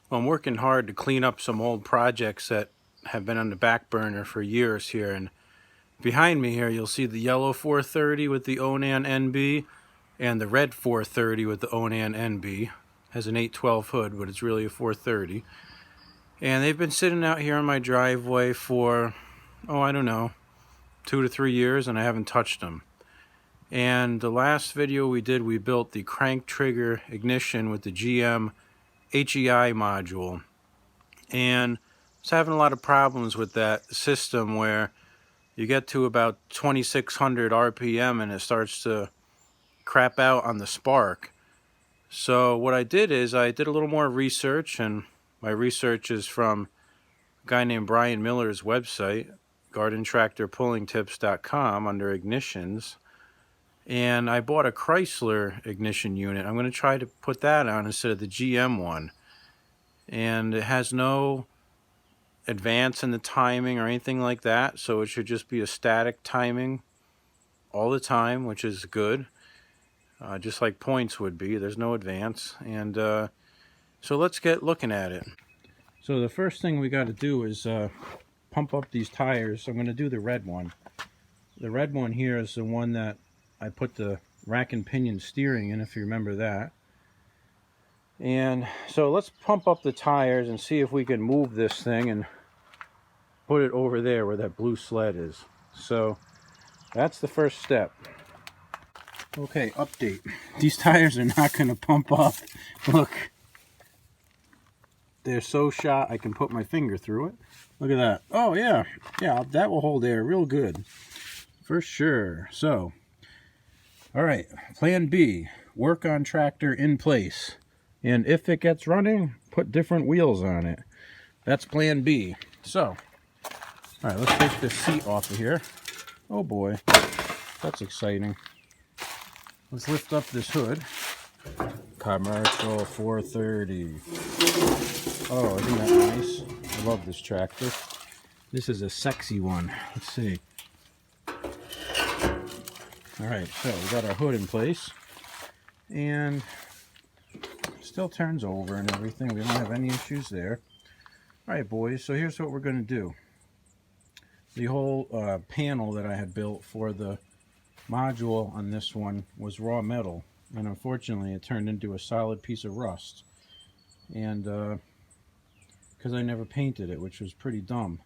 Well, I'm working hard to clean up some old projects that have been on the back burner for years here. And behind me here, you'll see the yellow 430 with the Onan NB and the red 430 with the Onan NB. Has an 812 hood, but it's really a 430. And they've been sitting out here on my driveway for, I don't know, 2 to 3 years, and I haven't touched them. And the last video we did, we built the crank trigger ignition with the GM HEI module, and I was having a lot of problems with that system where you get to about 2600 RPM and it starts to crap out on the spark. So what I did is I did a little more research, and my research is from a guy named Brian Miller's website, gardentractorpullingtips.com, under ignitions. And I bought a Chrysler ignition unit. I'm going to try to put that on instead of the GM one. And it has no advance in the timing or anything like that, so it should just be a static timing all the time, which is good, just like points would be. There's no advance. And so let's get looking at it. So the first thing we got to do is pump up these tires. I'm going to do the red one. The red one here is the one that I put the rack and pinion steering in, if you remember that. And so let's pump up the tires and see if we can move this thing and put it over there where that blue sled is. So that's the first step. Okay, update. These tires are not going to pump up. Look. They're so shot I can put my finger through it. Look at that. Oh yeah. Yeah, that will hold air real good. For sure. So, alright, plan B. Work on tractor in place. And if it gets running, put different wheels on it. That's plan B. So, alright, let's take this seat off of here. Oh boy, that's exciting. Let's lift up this hood. Commercial 430. Oh, isn't that nice? I love this tractor. This is a sexy one. Let's see. Alright, so we got our hood in place. And still turns over and everything. We don't have any issues there. Alright, boys, so here's what we're going to do. The whole panel that I had built for the module on this one was raw metal, and unfortunately it turned into a solid piece of rust. And because I never painted it, which was pretty dumb.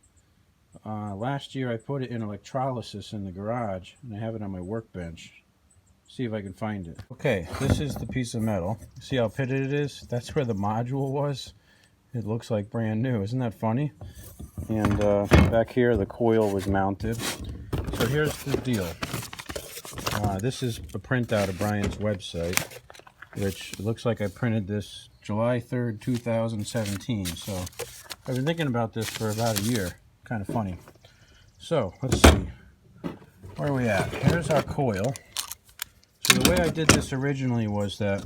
Last year I put it in electrolysis in the garage, and I have it on my workbench. See if I can find it. Okay, this is the piece of metal. See how pitted it is? That's where the module was. It looks like brand new. Isn't that funny? And back here the coil was mounted. So here's the deal. This is a printout of Brian's website, which looks like I printed this July 3rd, 2017. So I've been thinking about this for about a year. Kind of funny. So let's see. Where are we at? Here's our coil. So the way I did this originally was that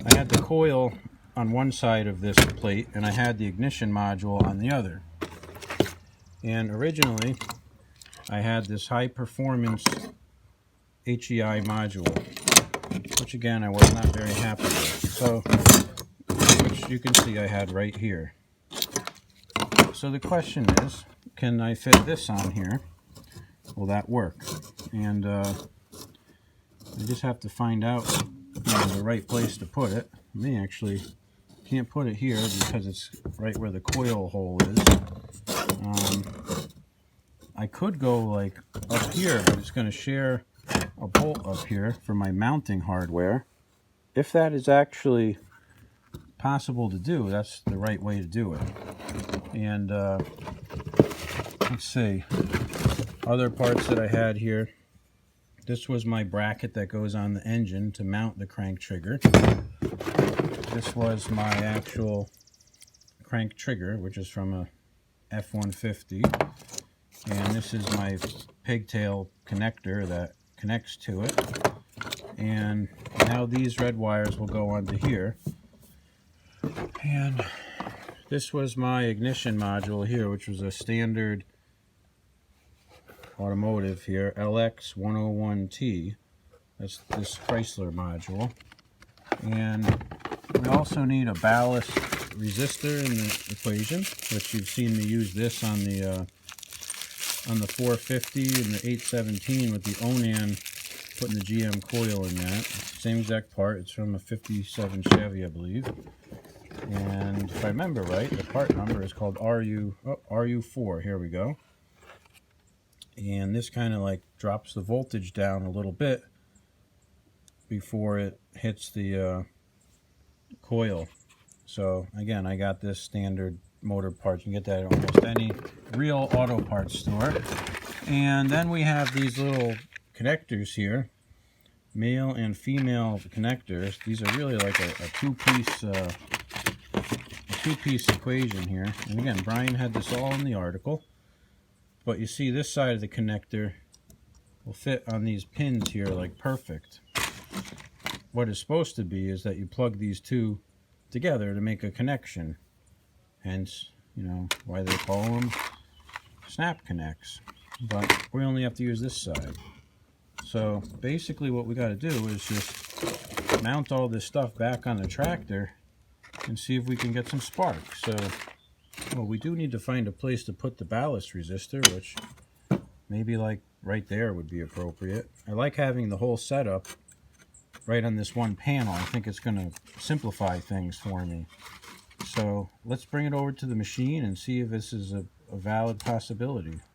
I had the coil on one side of this plate and I had the ignition module on the other. And originally I had this high performance HEI module, which again I was not very happy with. So, which you can see I had right here. So the question is, can I fit this on here? Will that work? And I just have to find out the right place to put it. I may actually can't put it here because it's right where the coil hole is. I could go like up here. I'm just going to share a bolt up here for my mounting hardware. If that is actually possible to do, that's the right way to do it. And let's see, other parts that I had here. This was my bracket that goes on the engine to mount the crank trigger. This was my actual crank trigger, which is from a F-150. And this is my pigtail connector that connects to it. And now these red wires will go onto here. And this was my ignition module here, which was a standard automotive here, LX101T. That's this Chrysler module. And we also need a ballast resistor in the equation, which you've seen me use this on the 450 and the 817 with the Onan, putting the GM coil in that. Same exact part. It's from a 57 Chevy, I believe. And if I remember right, the part number is called RU4. Here we go. And this kind of like drops the voltage down a little bit before it hits the coil. So again, I got this standard motor parts. You can get that at almost any real auto parts store. And then we have these little connectors here, male and female connectors. These are really like a two-piece equation here. And again, Brian had this all in the article. But you see this side of the connector will fit on these pins here like perfect. What is supposed to be is that you plug these two together to make a connection. Hence, you know, why they call them snap connects. But we only have to use this side. So basically what we got to do is just mount all this stuff back on the tractor and see if we can get some spark. So, well, we do need to find a place to put the ballast resistor, which maybe like right there would be appropriate. I like having the whole setup right on this one panel. I think it's going to simplify things for me. So let's bring it over to the machine and see if this is a valid possibility.